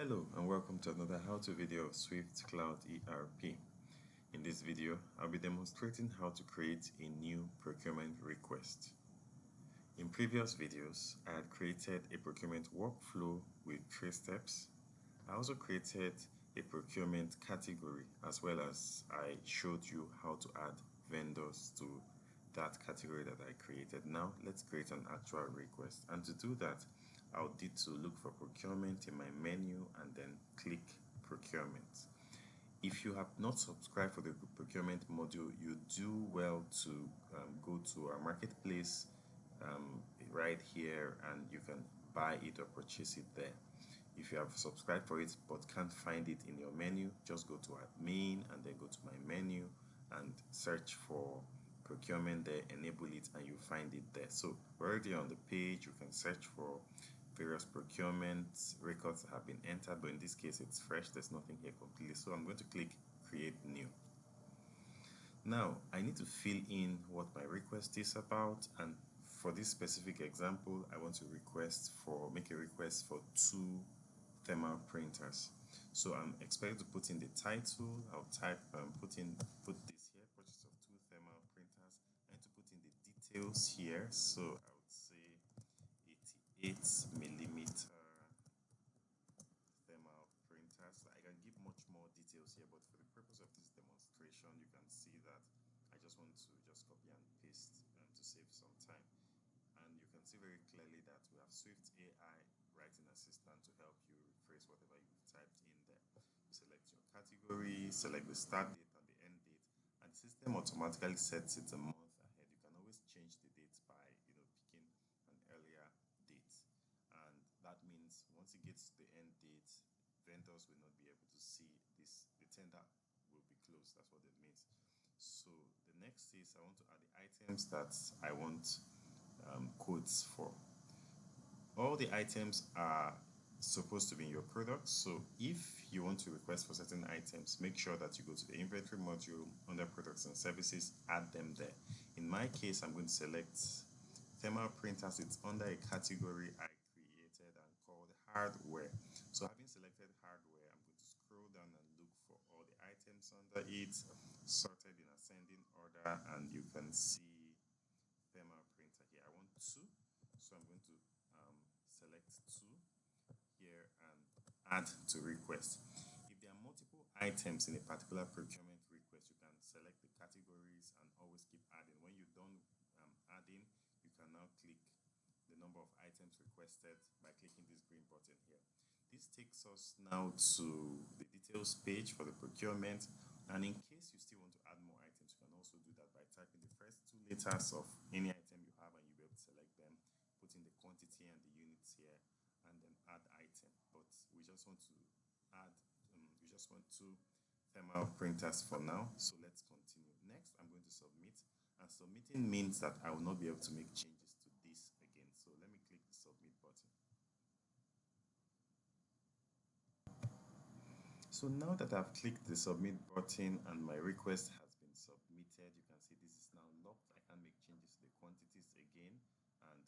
Hello and welcome to another how-to video of Swift Cloud ERP. In this video, I'll be demonstrating how to create a new procurement request. In previous videos, I had created a procurement workflow with 3 steps. I also created a procurement category as well as I showed you how to add vendors to that category that I created. Now let's create an actual request, and to do that I'll need to look for procurement in my menu and then click procurement. If you have not subscribed for the procurement module, you do well to go to our marketplace right here, and you can buy it or purchase it there. If you have subscribed for it but can't find it in your menu, just go to admin and then go to my menu and search for procurement there, enable it, and you find it there. So we're already on the page. You can search for various procurement records that have been entered, but in this case it's fresh. There's nothing here completely, so I'm going to click create new. Now I need to fill in what my request is about, and for this specific example I want to make a request for 2 thermal printers. So I'm expected to put in the title. I'll type put this here, purchase of 2 thermal printers. I need to put in the details here, so I would say 88mm thermal printers. I can give much more details here, but for the purpose of this demonstration, you can see that I just want to copy and paste to save some time. And you can see very clearly that we have Swift AI writing assistant to help you rephrase whatever you've typed in there. You select your category, select the start date and the end date, and the system automatically sets it a month ahead. You can always change the date by picking an earlier date, and that means once it gets to the end date, vendors will not be able to see this. The tender will be closed. That's what it means. So the next is I want to add the items that I want codes for. All the items are supposed to be in your product, so if you want to request for certain items, make sure that you go to the inventory module under products and services, add them there. In my case, I'm going to select thermal printers. It's under a category I created and called hardware. So having selected hardware, I'm going to scroll down and look for all the items under it, sorted in ascending order, and you can see thermal printer here. I want 2, so I'm going to select 2 here and add to request. If there are multiple items in a particular procurement request, you can select the categories and always keep adding. When you're done adding, you can now click the number of items requested by clicking this green button here. This takes us now to the details page for the procurement, and in case you still want to add more items, you can also do that by typing the first 2 letters of any item you have, and you'll be able to select them, put in the quantity and the units here, and then add item. But we just want to add we just want 2 thermal printers for now, so let's continue. Next, I'm going to submit, and submitting means that I will not be able to make changes to this again. So let me click the submit button. So now that I've clicked the submit button and my request has been submitted, you can see this is now locked. I can't make changes to the quantities again, and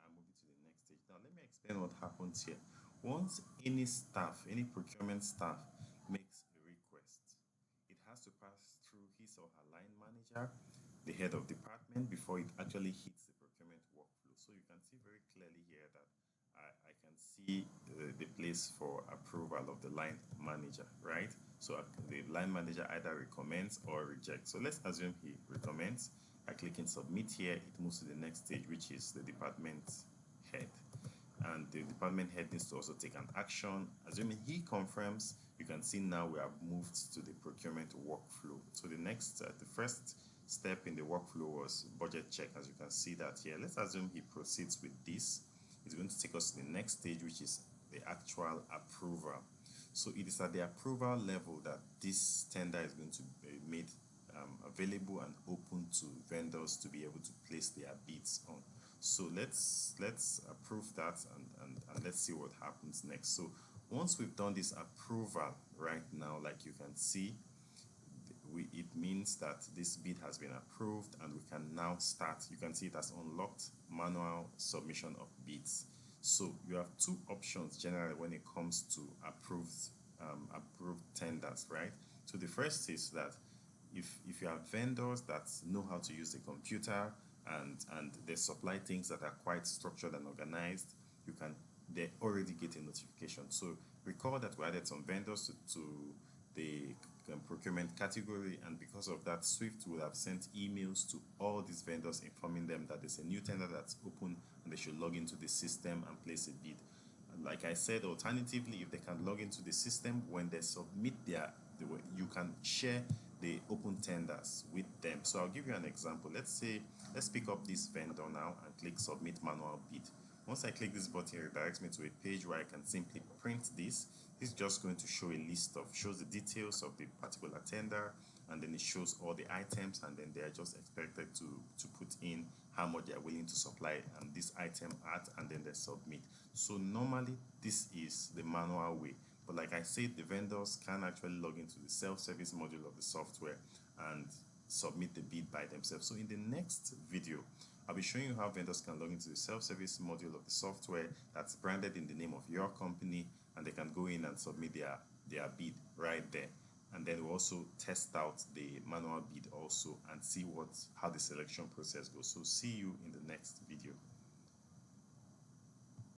I'm moving to the next stage. Now let me explain what happens here. Once any procurement staff makes a request, it has to pass through his or her line manager, the head of department, before it actually hits the procurement workflow. So you can see very clearly here that I can see the place for approval of the line manager, right? So the line manager either recommends or rejects. So let's assume he recommends. I click in submit here. It moves to the next stage, which is the department head. And the department head needs to also take an action. Assuming he confirms, you can see now we have moved to the procurement workflow. So the first step in the workflow was budget check, as you can see that here. Let's assume he proceeds with this. It's going to take us to the next stage, which is the actual approval. So it is at the approval level that this tender is going to be made available and open to vendors to be able to place their bids on. So let's approve that and let's see what happens next. So once we've done this approval right now, like you can see, it means that this bid has been approved and we can now start. You can see it has unlocked manual submission of bids. So you have two options generally when it comes to approved tenders, right? So the first is that if you have vendors that know how to use the computer and they supply things that are quite structured and organized, they already get a notification. So recall that we added some vendors to the procurement category, and because of that, Swift will have sent emails to all these vendors informing them that there's a new tender that's open and they should log into the system and place a bid. Like I said, alternatively, if they can log into the system, when they submit you can share the open tenders with them. So I'll give you an example. Let's pick up this vendor now and click submit manual bid. Once I click this button, it redirects me to a page where I can simply print this. This is just going to shows the details of the particular tender, and then it shows all the items, and then they are just expected to put in how much they are willing to supply and this item at, and then they submit. So normally this is the manual way, but like I said, the vendors can actually log into the self-service module of the software and submit the bid by themselves. So in the next video, I'll be showing you how vendors can log into the self-service module of the software that's branded in the name of your company, and they can go in and submit their bid right there. And then we'll also test out the manual bid also and see how the selection process goes. So see you in the next video.